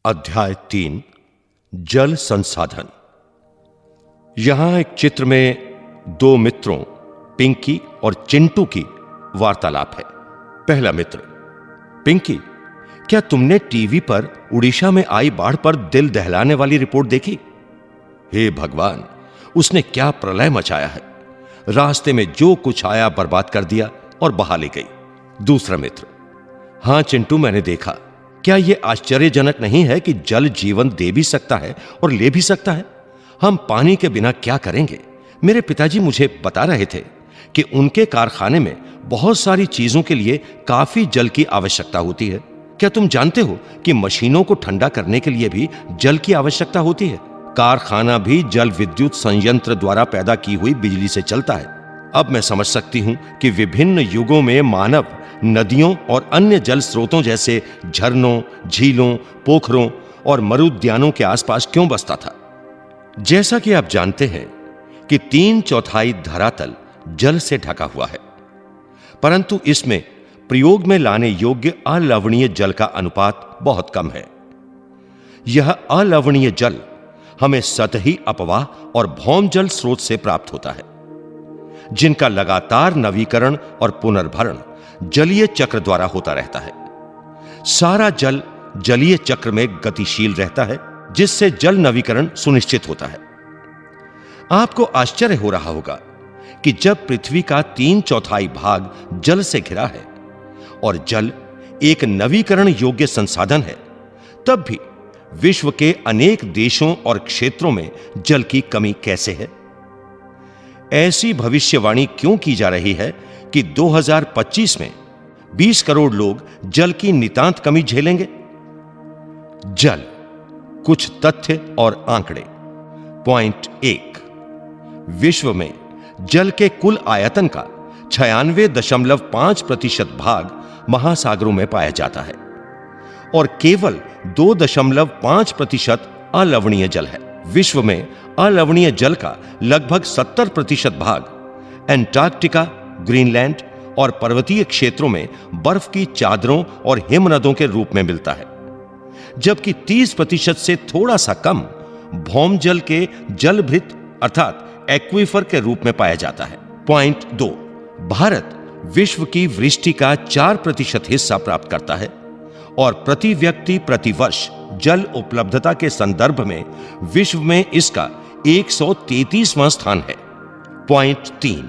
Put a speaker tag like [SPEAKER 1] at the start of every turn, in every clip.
[SPEAKER 1] अध्याय 3 जल संसाधन। यहां एक चित्र में दो मित्रों पिंकी और चिंटू की वार्तालाप है। पहला मित्र: पिंकी, क्या तुमने टीवी पर उड़ीसा में आई बाढ़ पर दिल दहलाने वाली रिपोर्ट देखी? हे भगवान, उसने क्या प्रलय मचाया है। रास्ते में जो कुछ आया बर्बाद कर दिया और बहा ले गई। दूसरा मित्र: हां चिंटू, मैंने देखा। क्या यह आश्चर्यजनक नहीं है कि जल जीवन दे भी सकता है और ले भी सकता है? हम पानी के बिना क्या करेंगे? मेरे पिताजी मुझे बता रहे थे कि उनके कारखाने में बहुत सारी चीजों के लिए काफी जल की आवश्यकता होती है। क्या तुम जानते हो कि मशीनों को ठंडा करने के लिए भी जल की आवश्यकता होती है? कारखाना भी जल विद्युत संयंत्र द्वारा पैदा की हुई बिजली से चलता है। अब मैं समझ सकती हूं कि विभिन्न युगों में मानव नदियों और अन्य जल स्रोतों जैसे झरनों, झीलों, पोखरों और मरुद्यानों के आसपास क्यों बसता था। जैसा कि आप जानते हैं कि 3/4 धरातल जल से ढका हुआ है, परंतु इसमें प्रयोग में लाने योग्य अलवणीय जल का अनुपात बहुत कम है। यह अलवणीय जल हमें सतही अपवाह और भौम जल स्रोत से प्राप्त होता है, जिनका लगातार नवीकरण और पुनर्भरण जलीय चक्र द्वारा होता रहता है। सारा जल जलीय चक्र में गतिशील रहता है, जिससे जल नवीकरण सुनिश्चित होता है। आपको आश्चर्य हो रहा होगा कि जब पृथ्वी का 3/4 भाग जल से घिरा है और जल एक नवीकरण योग्य संसाधन है, तब भी विश्व के अनेक देशों और क्षेत्रों में जल की कमी कैसे है? ऐसी भविष्यवाणी क्यों की जा रही है कि 2025 में 20 करोड़ लोग जल की नितांत कमी झेलेंगे? जल, कुछ तथ्य और आंकड़े। पॉइंट 1: विश्व में जल के कुल आयतन का 96.5% भाग महासागरों में पाया जाता है और केवल 2.5% अलवणीय जल है। विश्व में अलवणीय जल का लगभग 70% भाग एंटार्क्टिका, ग्रीनलैंड और पर्वतीय क्षेत्रों में बर्फ की चादरों और हिमनदों के रूप में मिलता है, जबकि 30% से थोड़ा सा कम भौम जल के जलभृत अर्थात एक्वीफर के रूप में पाया जाता है। पॉइंट 2: भारत विश्व की वृष्टि का 4% हिस्सा प्राप्त करता है और प्रति व्यक्ति प्रति वर्ष जल उपलब्धता के संदर्भ में विश्व में इसका 133वां स्थान है। पॉइंट 3: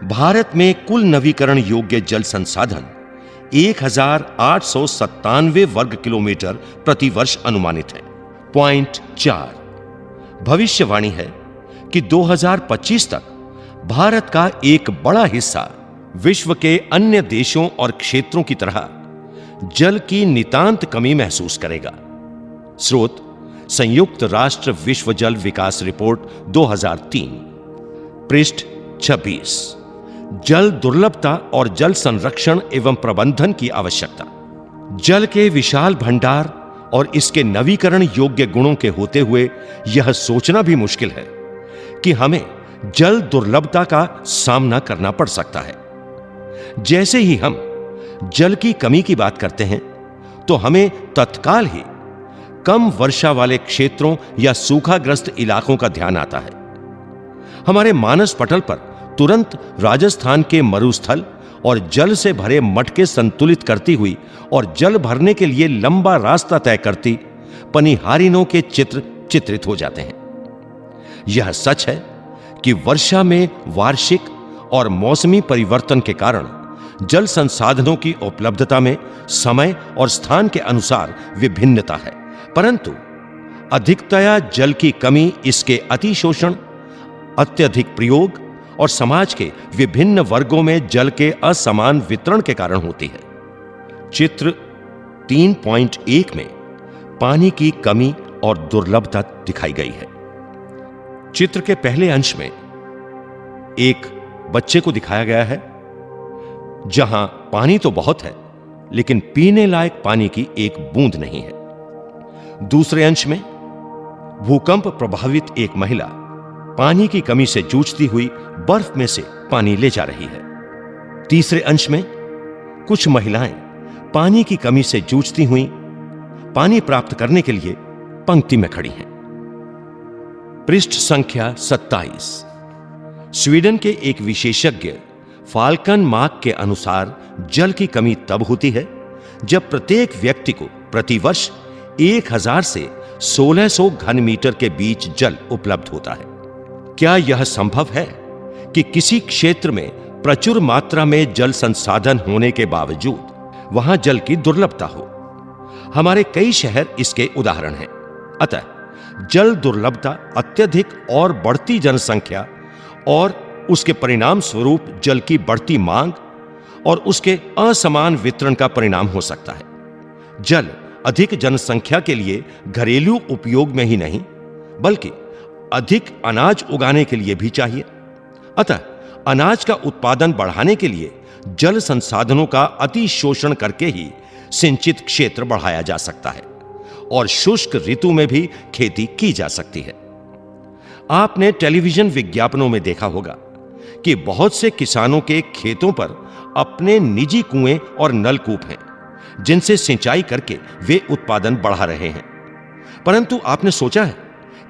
[SPEAKER 1] भारत में कुल नवीकरण योग्य जल संसाधन 1897 वर्ग किलोमीटर प्रति वर्ष अनुमानित है। पॉइंट 4: भविष्यवाणी है कि 2025 तक भारत का एक बड़ा हिस्सा विश्व के अन्य देशों और क्षेत्रों की तरह जल की नितांत कमी महसूस करेगा। स्रोत: संयुक्त राष्ट्र विश्व जल विकास रिपोर्ट 2003, पृष्ठ 26। जल दुर्लभता और जल संरक्षण एवं प्रबंधन की आवश्यकता। जल के विशाल भंडार और इसके नवीकरण योग्य गुणों के होते हुए यह सोचना भी मुश्किल है कि हमें जल दुर्लभता का सामना करना पड़ सकता है। जैसे ही हम जल की कमी की बात करते हैं, तो हमें तत्काल ही कम वर्षा वाले क्षेत्रों या सूखाग्रस्त इलाकों का ध्यान आता है। हमारे मानस पटल पर तुरंत राजस्थान के मरुस्थल और जल से भरे मटके संतुलित करती हुई और जल भरने के लिए लंबा रास्ता तय करती पनिहारिनों के चित्र चित्रित हो जाते हैं। यह सच है कि वर्षा में वार्षिक और मौसमी परिवर्तन के कारण जल संसाधनों की उपलब्धता में समय और स्थान के अनुसार विभिन्नता है, परंतु अधिकतया जल की कमी इसके अतिशोषण, अत्यधिक प्रयोग और समाज के विभिन्न वर्गों में जल के असमान वितरण के कारण होती है। चित्र 3.1 में पानी की कमी और दुर्लभता दिखाई गई है। चित्र के पहले अंश में एक बच्चे को दिखाया गया है, जहां पानी तो बहुत है, लेकिन पीने लायक पानी की एक बूंद नहीं है। दूसरे अंश में भूकंप प्रभावित एक महिला पानी की कमी से जूझती हुई बर्फ में से पानी ले जा रही है। तीसरे अंश में कुछ महिलाएं पानी की कमी से जूझती हुई पानी प्राप्त करने के लिए पंक्ति में खड़ी हैं। पृष्ठ संख्या 27। स्वीडन के एक विशेषज्ञ फाल्कन मार्क के अनुसार जल की कमी तब होती है जब प्रत्येक व्यक्ति को प्रतिवर्ष 1000 से 1600 घन मीटर के बीच जल उपलब्ध होता है। क्या यह संभव है कि किसी क्षेत्र में प्रचुर मात्रा में जल संसाधन होने के बावजूद वहां जल की दुर्लभता हो? हमारे कई शहर इसके उदाहरण हैं। अतः जल दुर्लभता अत्यधिक और बढ़ती जनसंख्या और उसके परिणाम स्वरूप जल की बढ़ती मांग और उसके असमान वितरण का परिणाम हो सकता है। जल अधिक जनसंख्या के लिए घरेलू उपयोग में ही नहीं बल्कि अधिक अनाज उगाने के लिए भी चाहिए। अतः अनाज का उत्पादन बढ़ाने के लिए जल संसाधनों का अति शोषण करके ही सिंचित क्षेत्र बढ़ाया जा सकता है और शुष्क ऋतु में भी खेती की जा सकती है। आपने टेलीविजन विज्ञापनों में देखा होगा कि बहुत से किसानों के खेतों पर अपने निजी कुएं और नलकूप हैं जिनसे सिंचाई करके वे उत्पादन बढ़ा रहे हैं। परंतु आपने सोचा है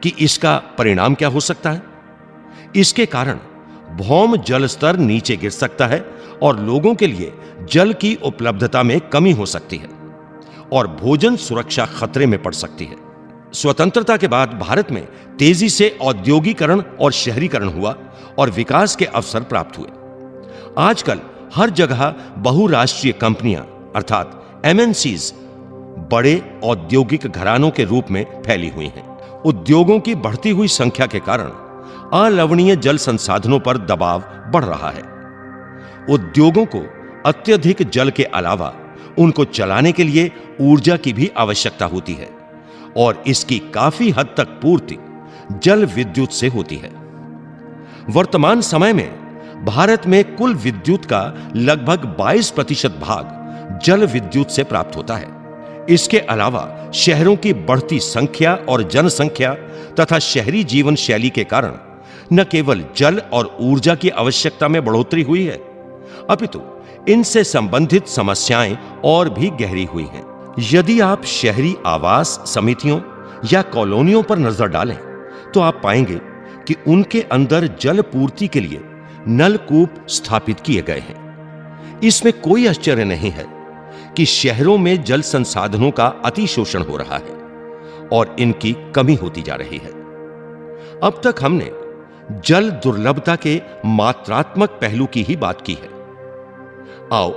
[SPEAKER 1] कि इसका परिणाम क्या हो सकता है? इसके कारण भौम जल स्तर नीचे गिर सकता है और लोगों के लिए जल की उपलब्धता में कमी हो सकती है और भोजन सुरक्षा खतरे में पड़ सकती है। स्वतंत्रता के बाद भारत में तेजी से औद्योगिकरण और शहरीकरण हुआ और विकास के अवसर प्राप्त हुए। आजकल हर जगह बहुराष्ट्रीय कंपनियां अर्थात MNCs बड़े औद्योगिक घरानों के रूप में फैली हुई हैं। उद्योगों की बढ़ती हुई संख्या के कारण अलवणीय जल संसाधनों पर दबाव बढ़ रहा है। उद्योगों को अत्यधिक जल के अलावा उनको चलाने के लिए ऊर्जा की भी आवश्यकता होती है और इसकी काफी हद तक पूर्ति जल विद्युत से होती है। वर्तमान समय में भारत में कुल विद्युत का लगभग 22% भाग जल विद्युत से प्राप्त होता है। इसके अलावा शहरों की बढ़ती संख्या और जनसंख्या तथा शहरी जीवन शैली के कारण न केवल जल और ऊर्जा की आवश्यकता में बढ़ोतरी हुई है अपितु इनसे संबंधित समस्याएं और भी गहरी हुई हैं। यदि आप शहरी आवास समितियों या कॉलोनियों पर नजर डालें तो आप पाएंगे कि उनके अंदर जल पूर्ति के लिए नलकूप स्थापित किए गए हैं। इसमें कोई आश्चर्य नहीं है कि शहरों में जल संसाधनों का अतिशोषण हो रहा है और इनकी कमी होती जा रही है। अब तक हमने जल दुर्लभता के मात्रात्मक पहलू की ही बात की है। आओ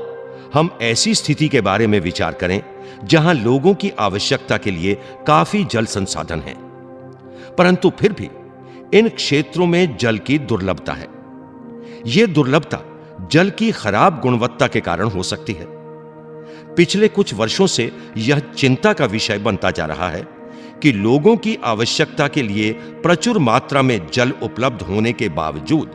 [SPEAKER 1] हम ऐसी स्थिति के बारे में विचार करें जहां लोगों की आवश्यकता के लिए काफी जल संसाधन है परंतु फिर भी इन क्षेत्रों में जल की दुर्लभता है। यह दुर्लभता जल की खराब गुणवत्ता के कारण हो सकती है। पिछले कुछ वर्षों से यह चिंता का विषय बनता जा रहा है कि लोगों की आवश्यकता के लिए प्रचुर मात्रा में जल उपलब्ध होने के बावजूद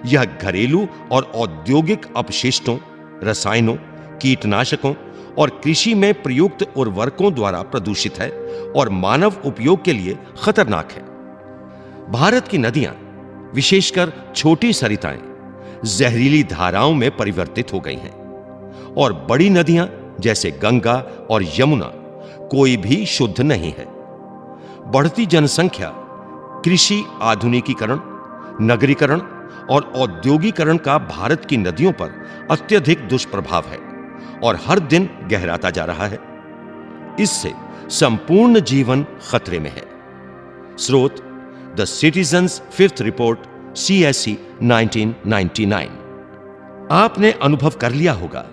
[SPEAKER 1] यह घरेलू और औद्योगिक अपशिष्टों, रसायनों, कीटनाशकों और कृषि में प्रयुक्त उर्वरकों द्वारा प्रदूषित है और मानव उपयोग के लिए खतरनाक है। भारत की नदियां, विशेषकर छोटी सरिताएं, जहरीली धाराओं में परिवर्तित हो गई हैं और बड़ी नदियां जैसे गंगा और यमुना कोई भी शुद्ध नहीं है। बढ़ती जनसंख्या, कृषि आधुनिकीकरण, नगरीकरण और औद्योगिकरण का भारत की नदियों पर अत्यधिक दुष्प्रभाव है और हर दिन गहराता जा रहा है। इससे संपूर्ण जीवन खतरे में है। स्रोत the citizens fifth report CSE 1999। आपने अनुभव कर लिया होगा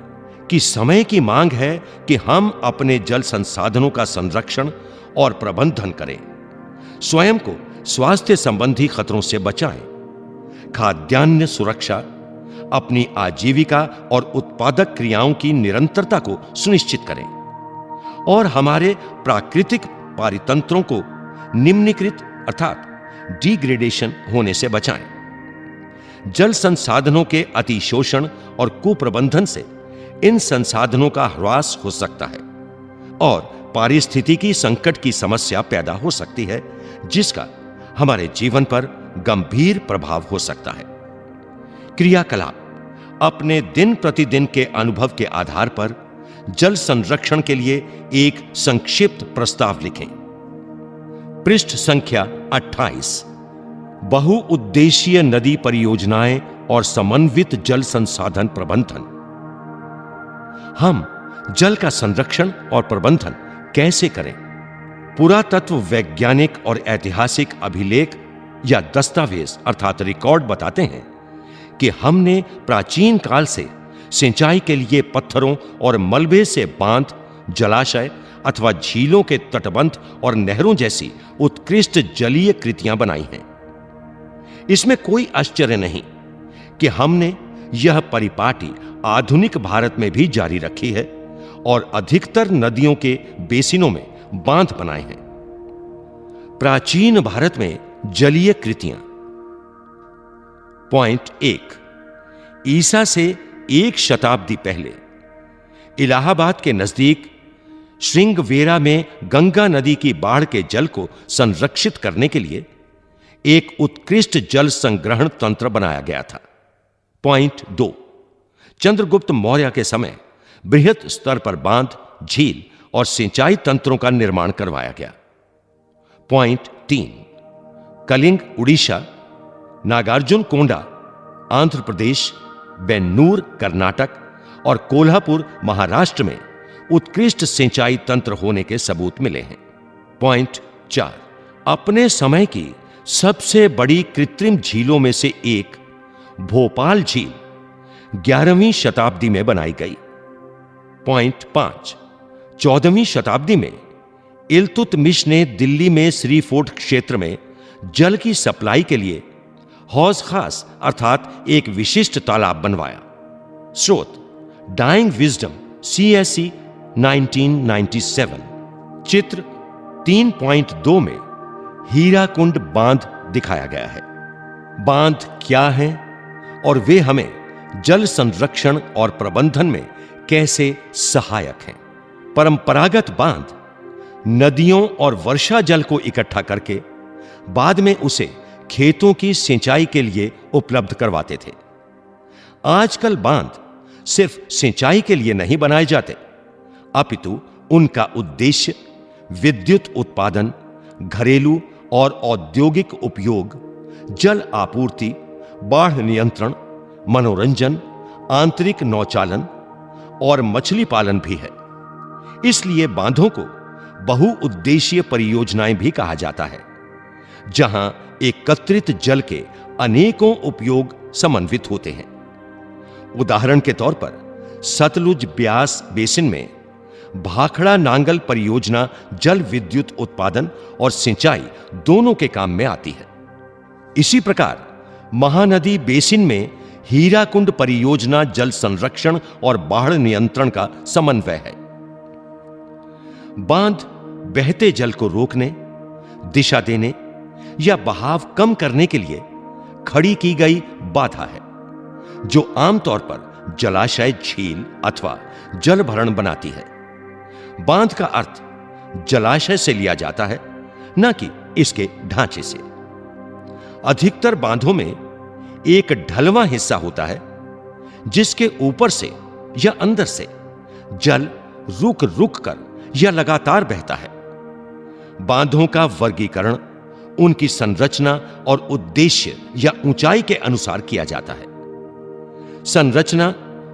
[SPEAKER 1] कि समय की मांग है कि हम अपने जल संसाधनों का संरक्षण और प्रबंधन करें, स्वयं को स्वास्थ्य संबंधी खतरों से बचाएं, खाद्यान्न सुरक्षा, अपनी आजीविका और उत्पादक क्रियाओं की निरंतरता को सुनिश्चित करें और हमारे प्राकृतिक पारितंत्रों को निम्नीकृत अर्थात डिग्रेडेशन होने से बचाएं। जल संसाधनों के अतिशोषण और कुप्रबंधन से इन संसाधनों का ह्रास हो सकता है और पारिस्थितिकी संकट की समस्या पैदा हो सकती है जिसका हमारे जीवन पर गंभीर प्रभाव हो सकता है। क्रियाकलाप अपने दिन प्रतिदिन के अनुभव के आधार पर जल संरक्षण के लिए एक संक्षिप्त प्रस्ताव लिखें। पृष्ठ संख्या 28। बहुउद्देशीय नदी परियोजनाएं और समन्वित जल संसाधन प्रबंधन। हम जल का संरक्षण और प्रबंधन कैसे करें? पुरातत्व वैज्ञानिक और ऐतिहासिक अभिलेख या दस्तावेज अर्थात रिकॉर्ड बताते हैं कि हमने प्राचीन काल से सिंचाई के लिए पत्थरों और मलबे से बांध, जलाशय अथवा झीलों के तटबंध और नहरों जैसी उत्कृष्ट जलीय कृतियां बनाई हैं। इसमें कोई आश्चर्य नहीं कि हमने यह परिपाटी आधुनिक भारत में भी जारी रखी है और अधिकतर नदियों के बेसिनों में बांध बनाए हैं। प्राचीन भारत में जलीय कृतियां। पॉइंट 1। ईसा से 1 शताब्दी पहले इलाहाबाद के नजदीक श्रृंगवेरा में गंगा नदी की बाढ़ के जल को संरक्षित करने के लिए एक उत्कृष्ट जल संग्रहण तंत्र बनाया गया था। पॉइंट 2। चंद्रगुप्त मौर्य के समय बृहत स्तर पर बांध, झील और सिंचाई तंत्रों का निर्माण करवाया गया। पॉइंट 3। कलिंग उड़ीसा, नागार्जुन कोंडा आंध्र प्रदेश, बेन्नूर कर्नाटक और कोल्हापुर महाराष्ट्र में उत्कृष्ट सिंचाई तंत्र होने के सबूत मिले हैं। पॉइंट 4। अपने समय की सबसे बड़ी कृत्रिम झीलों में से एक भोपाल झील 11वीं शताब्दी में बनाई गई। पॉइंट 5। 14वीं शताब्दी में इल्तुतमिश ने दिल्ली में श्री फोर्ट क्षेत्र में जल की सप्लाई के लिए हौज खास अर्थात एक विशिष्ट तालाब बनवाया। स्रोत डाइंग विजडम CSE 1997। चित्र 3.2 में हीराकुंड बांध दिखाया गया है। बांध क्या है और वे हमें जल संरक्षण और प्रबंधन में कैसे सहायक हैं? परंपरागत बांध नदियों और वर्षा जल को इकट्ठा करके बाद में उसे खेतों की सिंचाई के लिए उपलब्ध करवाते थे। आजकल बांध सिर्फ सिंचाई के लिए नहीं बनाए जाते, अपितु उनका उद्देश्य विद्युत उत्पादन, घरेलू और औद्योगिक उपयोग, जल आपूर्ति, बाढ़ नियंत्रण, मनोरंजन, आंतरिक नौचालन और मछली पालन भी है। इसलिए बांधों को बहुउद्देशीय परियोजनाएं भी कहा जाता है, जहां एकत्रित जल के अनेकों उपयोग समन्वित होते हैं। उदाहरण के तौर पर सतलुज ब्यास बेसिन में भाखड़ा नांगल परियोजना जल विद्युत उत्पादन और सिंचाई दोनों के काम में आती है। इसी प्रकार महानदी बेसिन में हीराकुंड परियोजना जल संरक्षण और बाढ़ नियंत्रण का समन्वय है। बांध बहते जल को रोकने, दिशा देने या बहाव कम करने के लिए खड़ी की गई बाधा है, जो आमतौर पर जलाशय, झील अथवा जल भरण बनाती है। बांध का अर्थ जलाशय से लिया जाता है, न कि इसके ढांचे से। अधिकतर बांधों में एक ढलवां हिस्सा होता है, जिसके ऊपर से या अंदर से जल रुक रुक कर या लगातार बहता है। बांधों का वर्गीकरण उनकी संरचना और उद्देश्य या ऊंचाई के अनुसार किया जाता है। संरचना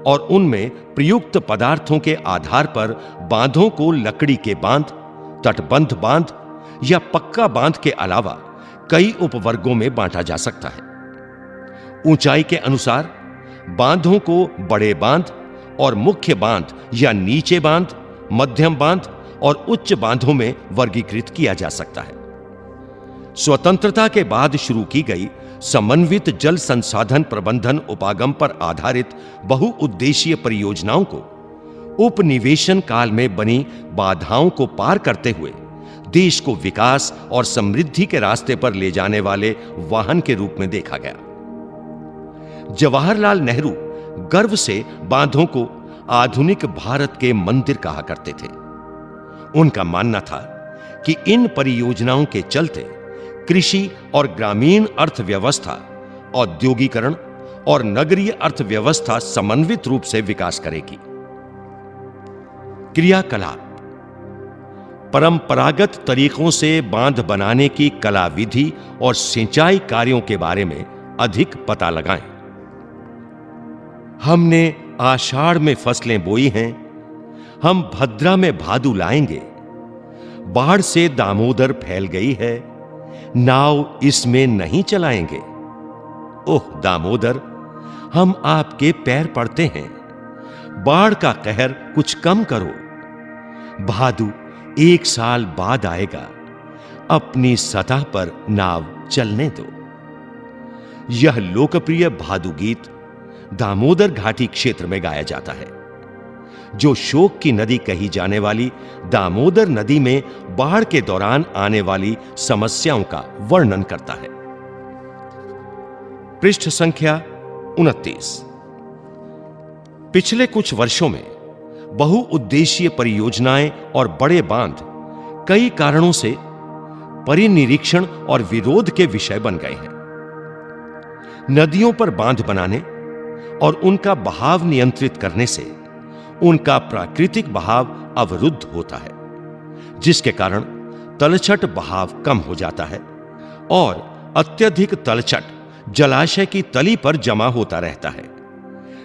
[SPEAKER 1] और उनमें प्रयुक्त पदार्थों के आधार पर बांधों को लकड़ी के बांध, तटबंध बांध या पक्का बांध के अलावा कई उपवर्गों में बांटा जा सकता है। ऊंचाई के अनुसार बांधों को बड़े बांध और मुख्य बांध या नीचे बांध, मध्यम बांध और उच्च बांधों में वर्गीकृत किया जा सकता है। स्वतंत्रता के बाद शुरू की गई समन्वित जल संसाधन प्रबंधन उपागम पर आधारित बहुउद्देशीय परियोजनाओं को उपनिवेशन काल में बनी बाधाओं को पार करते हुए देश को विकास और समृद्धि के रास्ते पर ले जाने वाले वाहन के रूप में देखा गया। जवाहरलाल नेहरू गर्व से बांधों को आधुनिक भारत के मंदिर कहा करते थे। उनका मानना था कि इन परियोजनाओं के चलते कृषि और ग्रामीण अर्थव्यवस्था, औद्योगिकरण और नगरीय अर्थव्यवस्था समन्वित रूप से विकास करेगी। क्रियाकलाप। परंपरागत तरीकों से बांध बनाने की कला विधि और सिंचाई कार्यों के बारे में अधिक पता लगाएं। हमने आषाढ़ में फसलें बोई हैं, हम भद्रा में भादु लाएंगे। बाढ़ से दामोदर फैल गई है, नाव इसमें नहीं चलाएंगे। ओह दामोदर, हम आपके पैर पड़ते हैं, बाढ़ का कहर कुछ कम करो। भादु 1 साल बाद आएगा, अपनी सतह पर नाव चलने दो। यह लोकप्रिय भादु गीत दामोदर घाटी क्षेत्र में गाया जाता है, जो शोक की नदी कही जाने वाली दामोदर नदी में बाढ़ के दौरान आने वाली समस्याओं का वर्णन करता है। पृष्ठ संख्या 29। पिछले कुछ वर्षों में बहुउद्देशीय परियोजनाएं और बड़े बांध कई कारणों से परिनिरीक्षण और विरोध के विषय बन गए हैं। नदियों पर बांध बनाने और उनका बहाव नियंत्रित करने से उनका प्राकृतिक बहाव अवरुद्ध होता है, जिसके कारण तलछट बहाव कम हो जाता है और अत्यधिक तलछट जलाशय की तली पर जमा होता रहता है,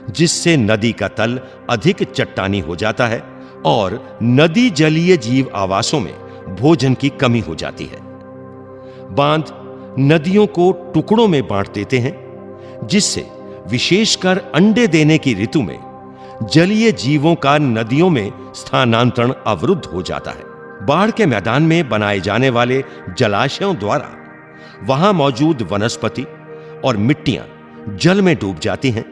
[SPEAKER 1] जिससे नदी का तल अधिक चट्टानी हो जाता है और नदी जलीय जीव आवासों में भोजन की कमी हो जाती है। बांध नदियों को टुकड़ों में बांट देते हैं, जिससे विशेषकर अंडे देने की ऋतु में जलीय जीवों का नदियों में स्थानांतरण अवरुद्ध हो जाता है। बाढ़ के मैदान में बनाए जाने वाले जलाशयों द्वारा वहां मौजूद वनस्पति और मिट्टियां जल में डूब जाती हैं,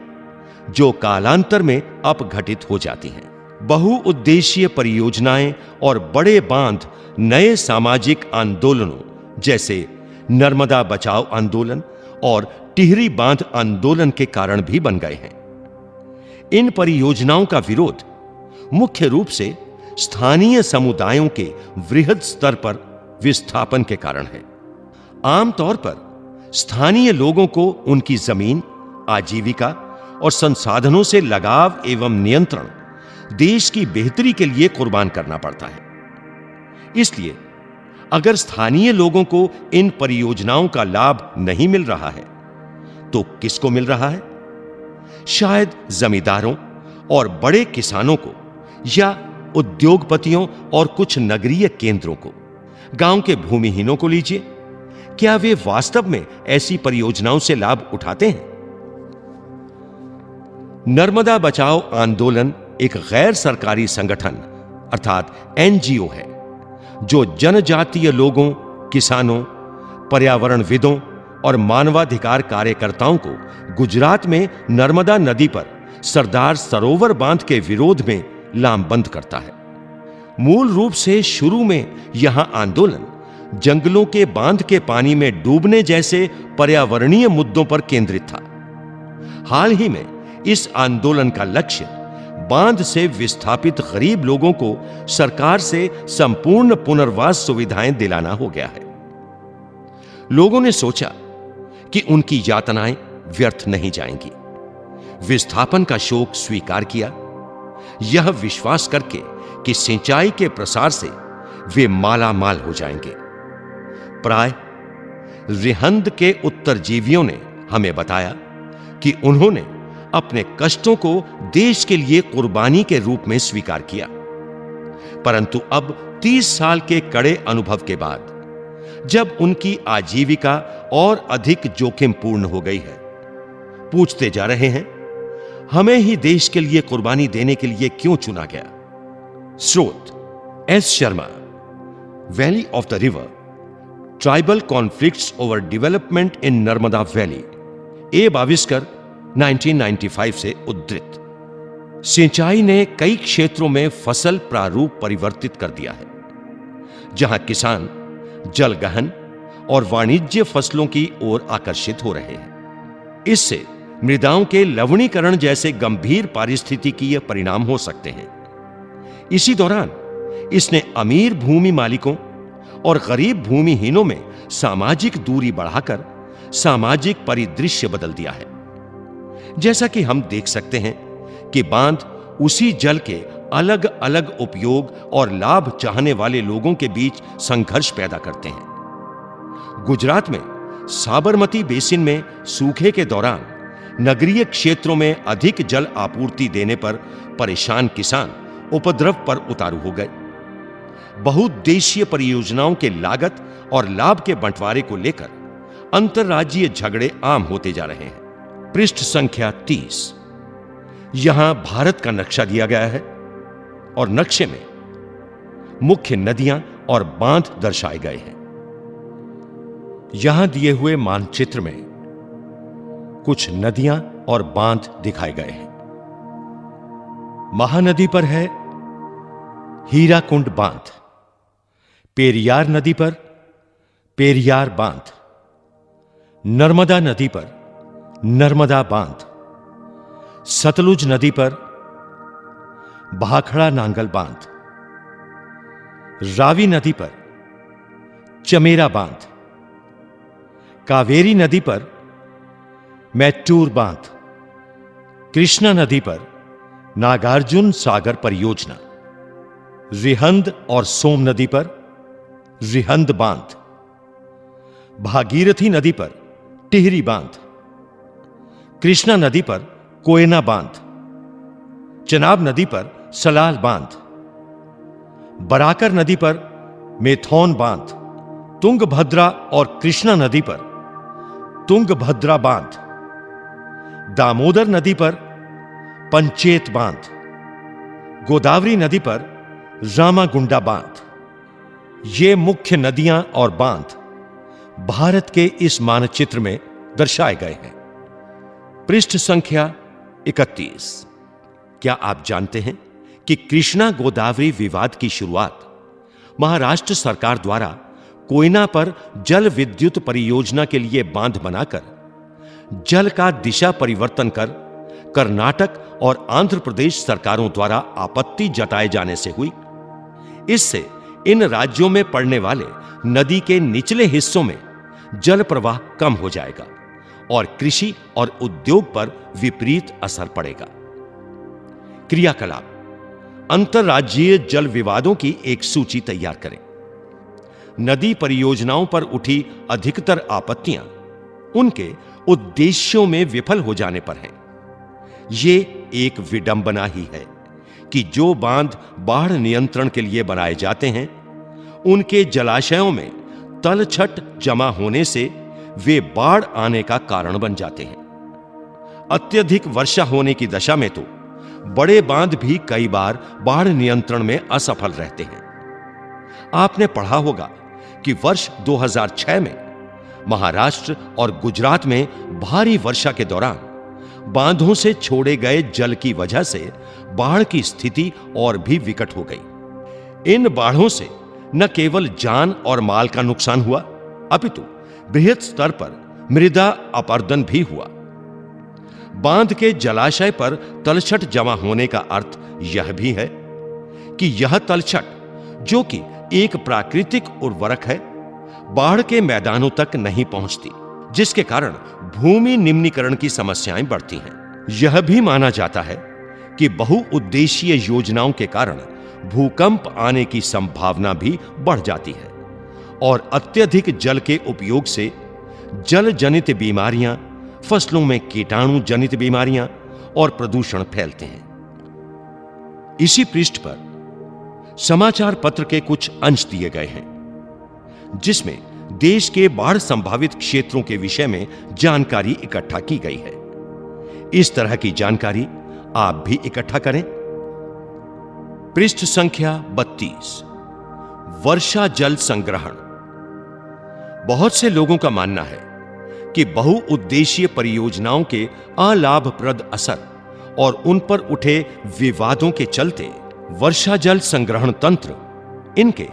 [SPEAKER 1] जो कालांतर में अपघटित हो जाती हैं। बहुउद्देशीय परियोजनाएं और बड़े बांध नए सामाजिक आंदोलनों जैसे नर्मदा बचाओ आंदोलन और टिहरी बांध आंदोलन के कारण भी बन गए हैं। इन परियोजनाओं का विरोध मुख्य रूप से स्थानीय समुदायों के वृहद स्तर पर विस्थापन के कारण है। आमतौर पर स्थानीय लोगों को उनकी जमीन, आजीविका और संसाधनों से लगाव एवं नियंत्रण देश की बेहतरी के लिए कुर्बान करना पड़ता है। इसलिए अगर स्थानीय लोगों को इन परियोजनाओं का लाभ नहीं मिल रहा है, तो किसको मिल रहा है? शायद जमींदारों और बड़े किसानों को, या उद्योगपतियों और कुछ नगरीय केंद्रों को। गांव के भूमिहीनों को लीजिए, क्या वे वास्तव में ऐसी परियोजनाओं से लाभ उठाते हैं? नर्मदा बचाओ आंदोलन एक गैर सरकारी संगठन अर्थात एनजीओ है, जो जनजातीय लोगों, किसानों, पर्यावरणविदों और मानवाधिकार कार्यकर्ताओं को गुजरात में नर्मदा नदी पर सरदार सरोवर बांध के विरोध में लामबंद करता है। मूल रूप से शुरू में यहां आंदोलन जंगलों के बांध के पानी में डूबने जैसे पर्यावरणीय मुद्दों पर केंद्रित था। हाल ही में इस आंदोलन का लक्ष्य बांध से विस्थापित गरीब लोगों को सरकार से संपूर्ण पुनर्वास सुविधाएं दिलाना हो गया है। लोगों ने सोचा कि उनकी यातनाएं व्यर्थ नहीं जाएंगी। विस्थापन का शोक स्वीकार किया, यह विश्वास करके कि सिंचाई के प्रसार से वे माला माल हो जाएंगे। प्राय रिहंद के उत्तरजीवियों ने हमें बताया कि उन्होंने अपने कष्टों को देश के लिए कुर्बानी के रूप में स्वीकार किया, परंतु अब 30 साल के कड़े अनुभव के बाद, जब उनकी आजीविका और अधिक जोखिमपूर्ण हो गई है, पूछते जा रहे हैं, हमें ही देश के लिए कुर्बानी देने के लिए क्यों चुना गया? स्रोत S Sharma, valley of the river, tribal conflicts over development in Narmada valley, A Baviskar 1995 से उद्धृत। सिंचाई ने कई क्षेत्रों में फसल प्रारूप परिवर्तित कर दिया है, जहां किसान जलगहन और वाणिज्य फसलों की ओर आकर्षित हो रहे हैं। इससे मृदाओं के लवणीकरण जैसे गंभीर पारिस्थितिकीय परिणाम हो सकते हैं। इसी दौरान इसने अमीर भूमि मालिकों और गरीब भूमिहीनों में सामाजिक दूरी बढ़ाकर सामाजिक परिदृश्य बदल दिया है। जैसा कि हम देख सकते हैं कि बांध उसी जल के अलग अलग उपयोग और लाभ चाहने वाले लोगों के बीच संघर्ष पैदा करते हैं। गुजरात में साबरमती बेसिन में सूखे के दौरान नगरीय क्षेत्रों में अधिक जल आपूर्ति देने पर परेशान किसान उपद्रव पर उतारू हो गए। बहुउद्देशीय परियोजनाओं के लागत और लाभ के बंटवारे को लेकर अंतर्राज्यीय झगड़े आम होते जा रहे हैं। पृष्ठ संख्या 30। यहां भारत का नक्शा दिया गया है और नक्शे में मुख्य नदियां और बांध दर्शाए गए हैं। यहां दिए हुए मानचित्र में कुछ नदियां और बांध दिखाए गए हैं। महानदी पर है हीराकुंड बांध, पेरियार नदी पर पेरियार बांध, नर्मदा नदी पर नर्मदा बांध, सतलुज नदी पर भाखड़ा नांगल बांध, रावी नदी पर चमेरा बांध, कावेरी नदी पर मैट्टूर बांध, कृष्णा नदी पर नागार्जुन सागर परियोजना, रिहंद और सोम नदी पर रिहंद बांध, भागीरथी नदी पर टिहरी बांध, कृष्णा नदी पर कोयना बांध, चनाब नदी पर सलाल बांध, बराकर नदी पर मेथौन बांध, तुंगभद्रा और कृष्णा नदी पर तुंगभद्रा बांध, दामोदर नदी पर पंचेत बांध, गोदावरी नदी पर रामागुंडा बांध। ये मुख्य नदियां और बांध भारत के इस मानचित्र में दर्शाए गए हैं। पृष्ठ संख्या 31। क्या आप जानते हैं कि कृष्णा गोदावरी विवाद की शुरुआत महाराष्ट्र सरकार द्वारा कोयना पर जल विद्युत परियोजना के लिए बांध बनाकर जल का दिशा परिवर्तन कर कर्नाटक और आंध्र प्रदेश सरकारों द्वारा आपत्ति जताए जाने से हुई। इससे इन राज्यों में पड़ने वाले नदी के निचले हिस्सों में जल प्रवाह कम हो जाएगा और कृषि और उद्योग पर विपरीत असर पड़ेगा। क्रियाकलाप। अंतर्राज्यीय जल विवादों की एक सूची तैयार करें। नदी परियोजनाओं पर उठी अधिकतर आपत्तियां उनके उद्देश्यों में विफल हो जाने पर हैं। ये एक विडंबना ही है कि जो बांध बाढ़ नियंत्रण के लिए बनाए जाते हैं उनके जलाशयों में तलछट जमा होने से वे बाढ़ आने का कारण बन जाते हैं। अत्यधिक वर्षा होने की दशा में तो बड़े बांध भी कई बार बाढ़ नियंत्रण में असफल रहते हैं। आपने पढ़ा होगा कि वर्ष 2006 में महाराष्ट्र और गुजरात में भारी वर्षा के दौरान बांधों से छोड़े गए जल की वजह से बाढ़ की स्थिति और भी विकट हो गई। इन बाढ़ों से न केवल जान और माल का नुकसान हुआ, अपितु बृहत स्तर पर मृदा अपरदन भी हुआ। बांध के जलाशय पर तलछट जमा होने का अर्थ यह भी है कि यह तलछट, जो कि एक प्राकृतिक उर्वरक है, बाढ़ के मैदानों तक नहीं पहुंचती, जिसके कारण भूमि निम्नीकरण की समस्याएं बढ़ती हैं। यह भी माना जाता है कि बहुउद्देशीय योजनाओं के कारण भूकंप आने की संभावना भी बढ़ जाती है और अत्यधिक जल के उपयोग से जल जनित बीमारियां, फसलों में कीटाणु जनित बीमारियां और प्रदूषण फैलते हैं। इसी पृष्ठ पर समाचार पत्र के कुछ अंश दिए गए हैं जिसमें देश के बाढ़ संभावित क्षेत्रों के विषय में जानकारी इकट्ठा की गई है। इस तरह की जानकारी आप भी इकट्ठा करें। पृष्ठ संख्या 32। वर्षा जल संग्रहण। बहुत से लोगों का मानना है कि बहुउद्देशीय परियोजनाओं के अलाभप्रद असर और उन पर उठे विवादों के चलते वर्षा जल संग्रहण तंत्र इनके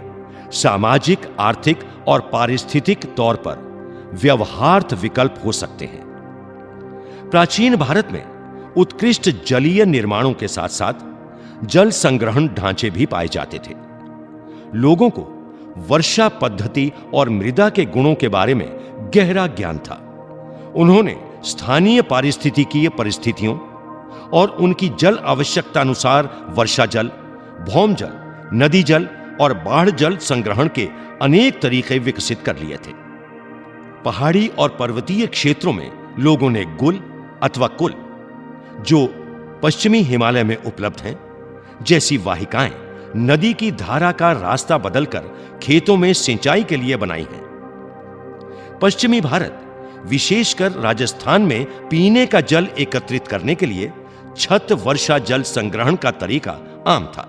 [SPEAKER 1] सामाजिक, आर्थिक और पारिस्थितिक तौर पर व्यवहार्थ विकल्प हो सकते हैं। प्राचीन भारत में उत्कृष्ट जलीय निर्माणों के साथ साथ जल संग्रहण ढांचे भी पाए जाते थे। लोगों को वर्षा पद्धति और मृदा के गुणों के बारे में गहरा ज्ञान था। उन्होंने स्थानीय पारिस्थितिकीय परिस्थितियों और उनकी जल आवश्यकता अनुसार वर्षा जल, भौम जल, नदी जल और बाढ़ जल संग्रहण के अनेक तरीके विकसित कर लिए थे। पहाड़ी और पर्वतीय क्षेत्रों में लोगों ने गुल अथवा कुल, जो पश्चिमी हिमालय में उपलब्ध हैं, जैसी वाहिकाएं नदी की धारा का रास्ता बदलकर खेतों में सिंचाई के लिए बनाई हैं। पश्चिमी भारत, विशेषकर राजस्थान में पीने का जल एकत्रित करने के लिए छत वर्षा जल संग्रहण का तरीका आम था।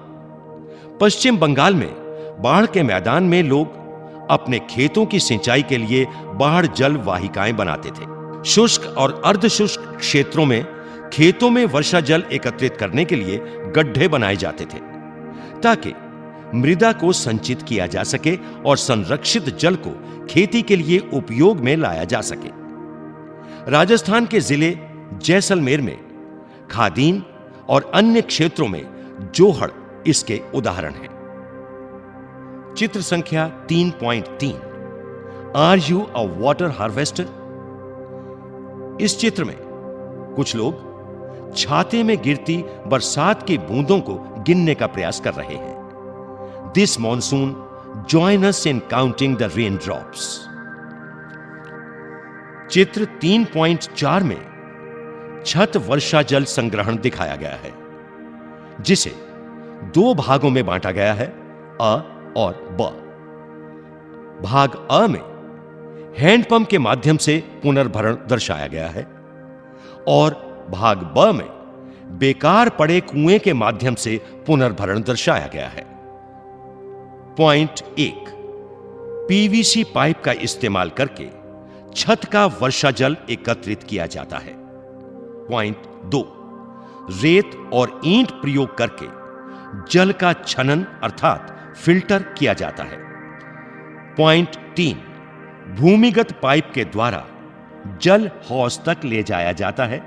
[SPEAKER 1] पश्चिम बंगाल में बाढ़ के मैदान में लोग अपने खेतों की सिंचाई के लिए बाढ़ जल वाहिकाएं बनाते थे। शुष्क और अर्धशुष्क क्षेत्रों में खेतों में वर्षा जल एकत्रित करने के लिए गड्ढे बनाए जाते थे, ताकि मृदा को संचित किया जा सके और संरक्षित जल को खेती के लिए उपयोग में लाया जा सके। राजस्थान के जिले जैसलमेर में खादीन और अन्य क्षेत्रों में जोहड़ इसके उदाहरण हैं। चित्र संख्या 3.3 are you a water harvester? इस चित्र में कुछ लोग छाते में गिरती बरसात की बूंदों को गिनने का प्रयास कर रहे हैं। This monsoon join us in counting the rain drops. चित्र 3.4 में छत वर्षा जल संग्रहण दिखाया गया है, जिसे दो भागों में बांटा गया है, अ और ब। भाग अ में हैंडपंप के माध्यम से पुनर्भरण दर्शाया गया है और भाग ब में बेकार पड़े कुएं के माध्यम से पुनर्भरण दर्शाया गया है। पॉइंट 1, पीवीसी पाइप का इस्तेमाल करके छत का वर्षा जल एकत्रित किया जाता है। पॉइंट 2, रेत और ईंट प्रयोग करके जल का छनन अर्थात फिल्टर किया जाता है। पॉइंट 3, भूमिगत पाइप के द्वारा जल हौज तक ले जाया जाता है,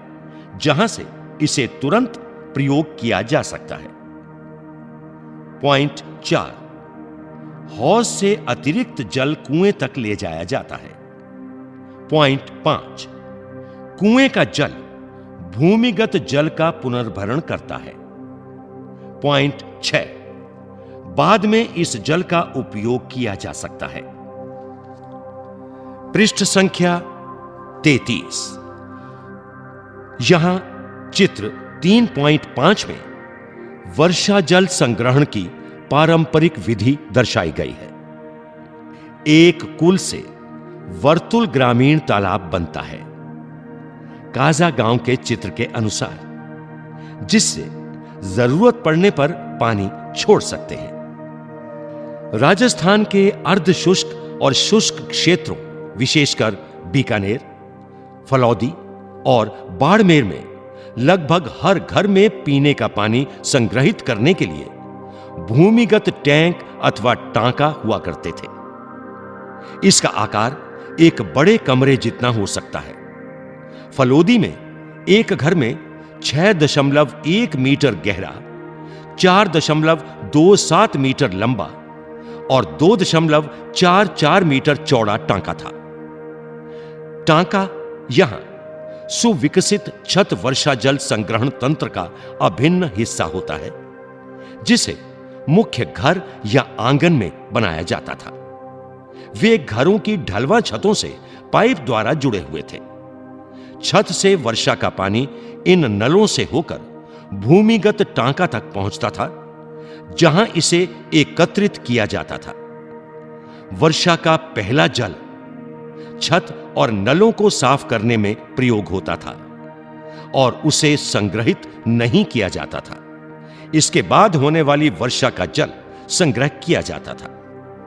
[SPEAKER 1] जहां से इसे तुरंत प्रयोग किया जा सकता है। पॉइंट 4, हौज से अतिरिक्त जल कुएं तक ले जाया जाता है। पॉइंट 5, कुएं का जल भूमिगत जल का पुनर्भरण करता है। पॉइंट 6, बाद में इस जल का उपयोग किया जा सकता है। पृष्ठ संख्या 33। यहां चित्र 3.5 में वर्षा जल संग्रहण की पारंपरिक विधि दर्शाई गई है। एक कुल से वर्तुल ग्रामीण तालाब बनता है, काजा गांव के चित्र के अनुसार, जिससे जरूरत पड़ने पर पानी छोड़ सकते हैं। राजस्थान के अर्धशुष्क और शुष्क क्षेत्रों, विशेषकर बीकानेर, फलौदी और बाड़मेर में लगभग हर घर में पीने का पानी संग्रहित करने के लिए भूमिगत टैंक अथवा टांका हुआ करते थे। इसका आकार एक बड़े कमरे जितना हो सकता है। फलोदी में एक घर में 6.1 मीटर गहरा, 4.27 मीटर लंबा और 2.44 मीटर चौड़ा टांका था। टांका यहां सुविकसित छत वर्षा जल संग्रहण तंत्र का अभिन्न हिस्सा होता है, जिसे मुख्य घर या आंगन में बनाया जाता था। वे घरों की ढलवा छतों से पाइप द्वारा जुड़े हुए थे। छत से वर्षा का पानी इन नलों से होकर भूमिगत टांका तक पहुंचता था, जहां इसे एकत्रित किया जाता था। वर्षा का पहला जल छत और नलों को साफ करने में प्रयोग होता था और उसे संग्रहित नहीं किया जाता था। इसके बाद होने वाली वर्षा का जल संग्रह किया जाता था।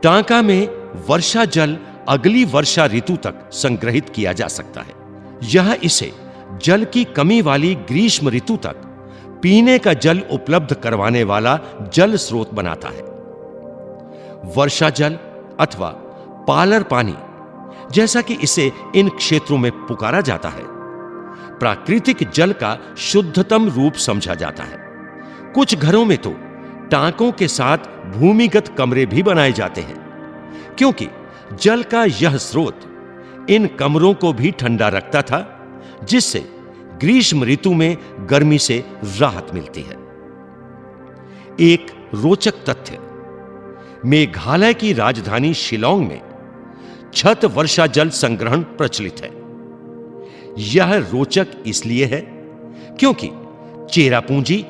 [SPEAKER 1] टांका में वर्षा जल अगली वर्षा ऋतु तक संग्रहित किया जा सकता है। यह इसे जल की कमी वाली ग्रीष्म ऋतु तक पीने का जल उपलब्ध करवाने वाला जल स्रोत बनाता है। वर्षा जल अथवा पालर पानी, जैसा कि इसे इन क्षेत्रों में पुकारा जाता है, प्राकृतिक जल का शुद्धतम रूप समझा जाता है। कुछ घरों में तो टांकों के साथ भूमिगत कमरे भी बनाए जाते हैं, क्योंकि जल का यह स्रोत इन कमरों को भी ठंडा रखता था, जिससे ग्रीष्म ऋतु में गर्मी से राहत मिलती है। एक रोचक तथ्य। मेघालय की राजधानी शिलांग में छत वर्षा जल संग्रहण प्रचलित है। यह रोचक इसलिए है क्योंकि चेरापूंजी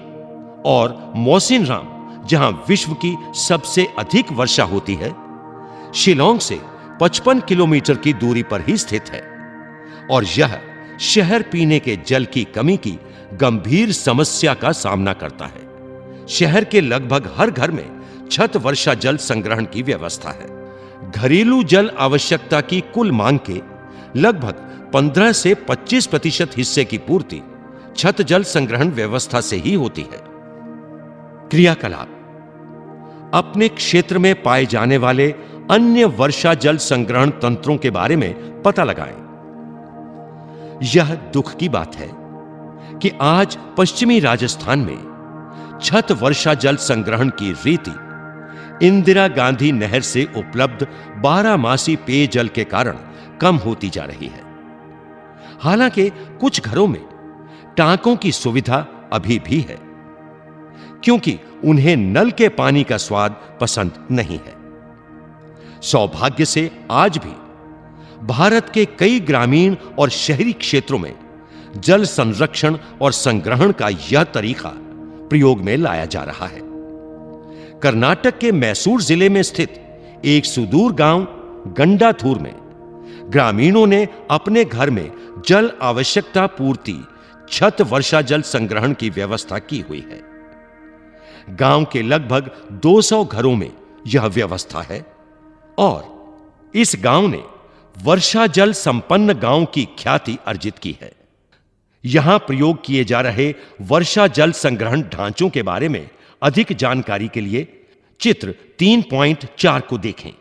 [SPEAKER 1] और मौसिनराम, जहां विश्व की सबसे अधिक वर्षा होती है, शिलांग से 55 किलोमीटर की दूरी पर ही स्थित है और यह शहर पीने के जल की कमी की गंभीर समस्या का सामना करता है। शहर के लगभग हर घर में छत वर्षा जल संग्रहण की व्यवस्था है। घरेलू जल आवश्यकता की कुल मांग के लगभग 15 से 25% हिस्से की पूर्ति छत जल संग्रहण व्यवस्था से ही होती है। क्रियाकलाप। अपने क्षेत्र में पाए जाने वाले अन्य वर्षा जल संग्रहण तंत्रों के बारे में पता लगाएं। यह दुख की बात है कि आज पश्चिमी राजस्थान में छत वर्षा जल संग्रहण की रीति इंदिरा गांधी नहर से उपलब्ध 12 पेयजल के कारण कम होती जा रही है। हालांकि कुछ घरों में टांकों की सुविधा अभी भी है, क्योंकि उन्हें नल के पानी का स्वाद पसंद नहीं है। सौभाग्य से आज भी भारत के कई ग्रामीण और शहरी क्षेत्रों में जल संरक्षण और संग्रहण का यह तरीका प्रयोग में लाया जा रहा है। कर्नाटक के मैसूर जिले में स्थित एक सुदूर गांव गंडाथूर में ग्रामीणों ने अपने घर में जल आवश्यकता पूर्ति छत वर्षा जल संग्रहण की व्यवस्था की हुई है। गांव के लगभग 200 घरों में यह व्यवस्था है और इस गांव ने वर्षा जल संपन्न गांव की ख्याति अर्जित की है। यहां प्रयोग किए जा रहे वर्षा जल संग्रहण ढांचों के बारे में अधिक जानकारी के लिए चित्र 3.4 को देखें।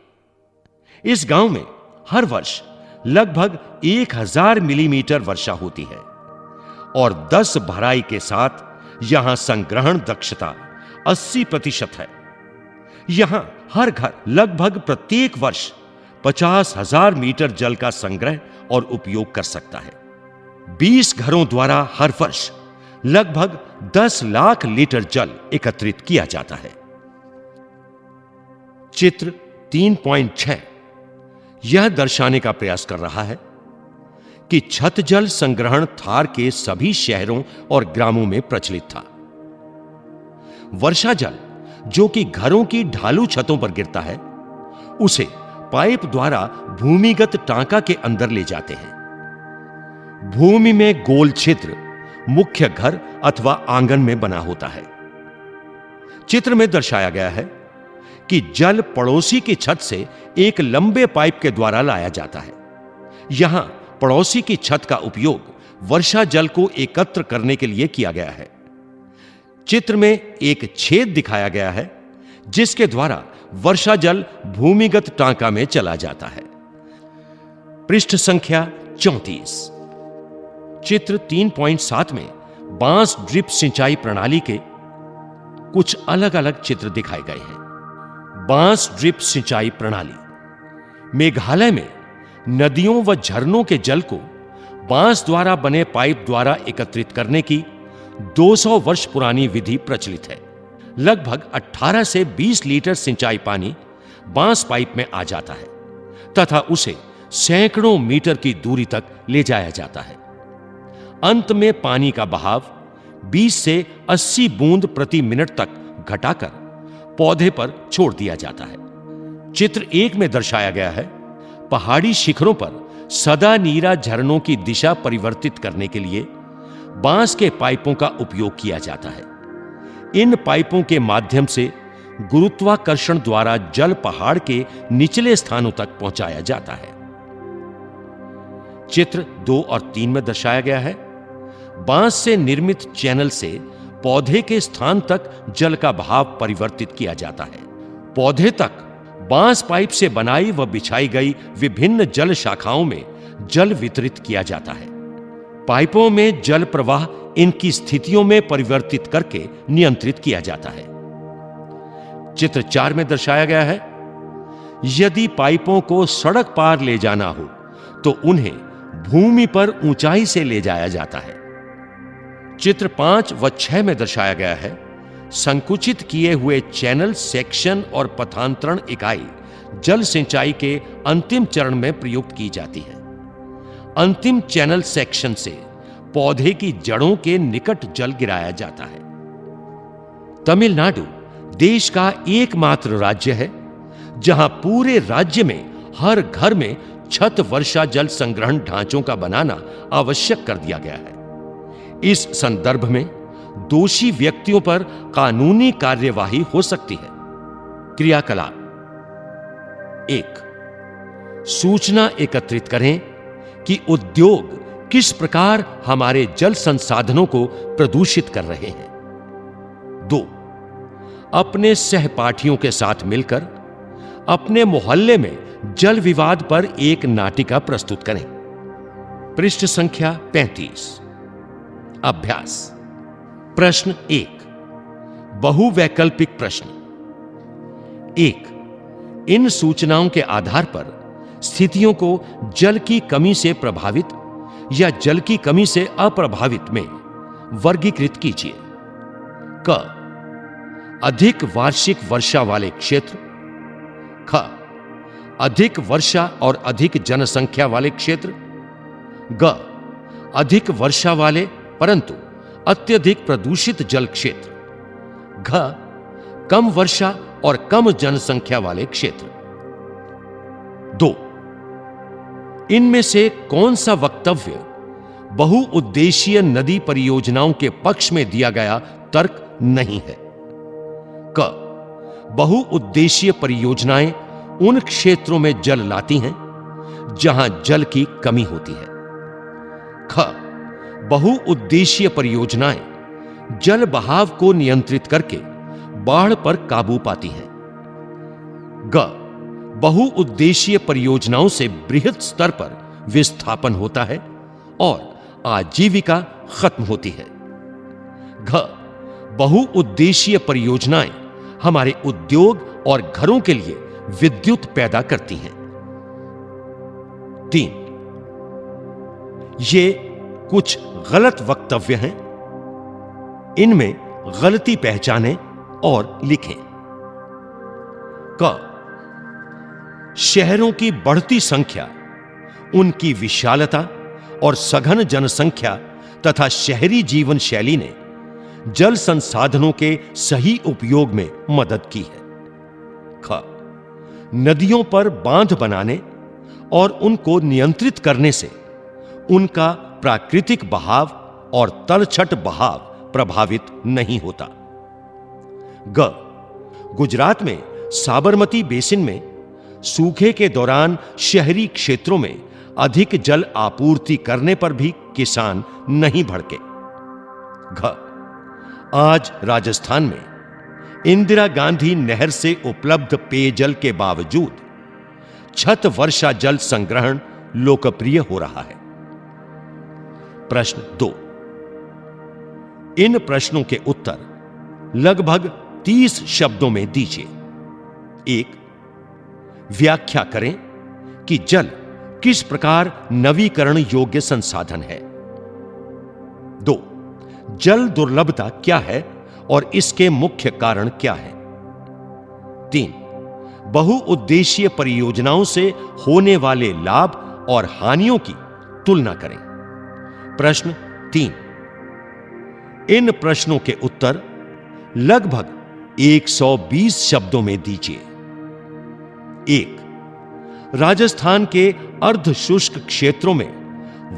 [SPEAKER 1] इस गांव में हर वर्ष लगभग 1000 मिलीमीटर वर्षा होती है और 10 भराई के साथ यहां संग्रहण दक्षता 80% है। यहां हर घर लगभग प्रत्येक वर्ष 50,000 मीटर जल का संग्रह और उपयोग कर सकता है। 20 घरों द्वारा हर वर्ष लगभग 10 लाख लीटर जल एकत्रित किया जाता है। चित्र 3.6 यह दर्शाने का प्रयास कर रहा है कि छत जल संग्रहण थार के सभी शहरों और ग्रामों में प्रचलित था। वर्षा जल जो कि घरों की ढालू छतों पर गिरता है, उसे पाइप द्वारा भूमिगत टांका के अंदर ले जाते हैं। भूमि में गोल छिद्र मुख्य घर अथवा आंगन में बना होता है। चित्र में दर्शाया गया है कि जल पड़ोसी की छत से एक लंबे पाइप के द्वारा लाया जाता है। यहां पड़ोसी की छत का उपयोग वर्षा जल को एकत्र करने के लिए किया गया है। चित्र में एक छेद दिखाया गया है जिसके द्वारा वर्षा जल भूमिगत टांका में चला जाता है। पृष्ठ संख्या 34। चित्र 3.7 में बांस ड्रिप सिंचाई प्रणाली के कुछ अलग अलग चित्र दिखाए गए हैं। बांस ड्रिप सिंचाई प्रणाली मेघालय में नदियों व झरनों के जल को बांस द्वारा बने पाइप द्वारा एकत्रित करने की 200 वर्ष पुरानी विधि प्रचलित है। लगभग 18 से 20 लीटर सिंचाई पानी बांस पाइप में आ जाता है तथा उसे सैकड़ों मीटर की दूरी तक ले जाया जाता है। अंत में पानी का बहाव 20 से 80 बूंद प्रति मिनट तक घटाकर पौधे पर छोड़ दिया जाता है। चित्र 1 में दर्शाया गया है पहाड़ी शिखरों पर सदा नीरा झरनों की दिशा परिवर्तित करने के लिए बांस के पाइपों का उपयोग किया जाता है। इन पाइपों के माध्यम से गुरुत्वाकर्षण द्वारा जल पहाड़ के निचले स्थानों तक पहुंचाया जाता है। चित्र 2 और 3 में दर्शाया गया है बांस से निर्मित चैनल से पौधे के स्थान तक जल का बहाव परिवर्तित किया जाता है। पौधे तक बांस पाइप से बनाई व बिछाई गई विभिन्न जल शाखाओं में जल वितरित किया जाता है। पाइपों में जल प्रवाह इनकी स्थितियों में परिवर्तित करके नियंत्रित किया जाता है। चित्र 4 में दर्शाया गया है यदि पाइपों को सड़क पार ले जाना हो तो उन्हें भूमि पर ऊंचाई से ले जाया जाता है। चित्र 5 व 6 में दर्शाया गया है संकुचित किए हुए चैनल, सेक्शन और पथांतरण इकाई जल सिंचाई के अंतिम चरण में प्रयुक्त की जाती है। अंतिम चैनल सेक्शन से पौधे की जड़ों के निकट जल गिराया जाता है। तमिलनाडु देश का एकमात्र राज्य है जहां पूरे राज्य में हर घर में छत वर्षा जल संग्रहण ढांचों का बनाना आवश्यक कर दिया गया है। इस संदर्भ में दोषी व्यक्तियों पर कानूनी कार्यवाही हो सकती है। क्रियाकलाप: 1. सूचना एकत्रित करें कि उद्योग किस प्रकार हमारे जल संसाधनों को प्रदूषित कर रहे हैं। 2. अपने सहपाठियों के साथ मिलकर अपने मोहल्ले में जल विवाद पर एक नाटिका प्रस्तुत करें। पृष्ठ संख्या 35। अभ्यास: प्रश्न 1, बहुवैकल्पिक प्रश्न। 1. इन सूचनाओं के आधार पर स्थितियों को जल की कमी से प्रभावित या जल की कमी से अप्रभावित में वर्गीकृत कीजिए। क. अधिक वार्षिक वर्षा वाले क्षेत्र। ख. अधिक वर्षा और अधिक जनसंख्या वाले क्षेत्र। ग. अधिक वर्षा वाले परंतु अत्यधिक प्रदूषित जल क्षेत्र। घ. कम वर्षा और कम जनसंख्या वाले क्षेत्र। 2. इनमें से कौन सा वक्तव्य बहुउद्देशीय नदी परियोजनाओं के पक्ष में दिया गया तर्क नहीं है? क. बहुउद्देशीय परियोजनाएं उन क्षेत्रों में जल लाती हैं जहां जल की कमी होती है। ख. बहुउद्देशीय परियोजनाएं जल बहाव को नियंत्रित करके बाढ़ पर काबू पाती हैं। ग. बहुउद्देशीय परियोजनाओं से बृहद स्तर पर विस्थापन होता है और आजीविका खत्म होती है। घ. बहुउद्देशीय परियोजनाएं हमारे उद्योग और घरों के लिए विद्युत पैदा करती हैं। 3. ये कुछ गलत वक्तव्य हैं। इनमें गलती पहचानें और लिखें। क. शहरों की बढ़ती संख्या, उनकी विशालता और सघन जनसंख्या तथा शहरी जीवन शैली ने जल संसाधनों के सही उपयोग में मदद की है। ख. नदियों पर बांध बनाने और उनको नियंत्रित करने से उनका प्राकृतिक बहाव और तलछट बहाव प्रभावित नहीं होता। ग. गुजरात में साबरमती बेसिन में सूखे के दौरान शहरी क्षेत्रों में अधिक जल आपूर्ति करने पर भी किसान नहीं भड़के। घ. आज राजस्थान में इंदिरा गांधी नहर से उपलब्ध पेयजल के बावजूद छत वर्षा जल संग्रहण लोकप्रिय हो रहा है। प्रश्न 2. इन प्रश्नों के उत्तर लगभग 30 शब्दों में दीजिए। 1. व्याख्या करें कि जल किस प्रकार नवीकरण योग्य संसाधन है। 2. जल दुर्लभता क्या है और इसके मुख्य कारण क्या है। 3. बहुउद्देशीय परियोजनाओं से होने वाले लाभ और हानियों की तुलना करें। प्रश्न 3. इन प्रश्नों के उत्तर लगभग 120 शब्दों में दीजिए। 1. राजस्थान के अर्ध शुष्क क्षेत्रों में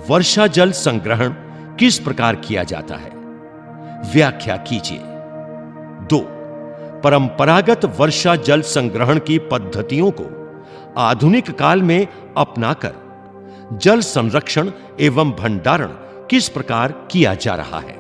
[SPEAKER 1] वर्षा जल संग्रहण किस प्रकार किया जाता है? व्याख्या कीजिए। 2. परंपरागत वर्षा जल संग्रहण की पद्धतियों को आधुनिक काल में अपनाकर जल संरक्षण एवं भंडारण किस प्रकार किया जा रहा है?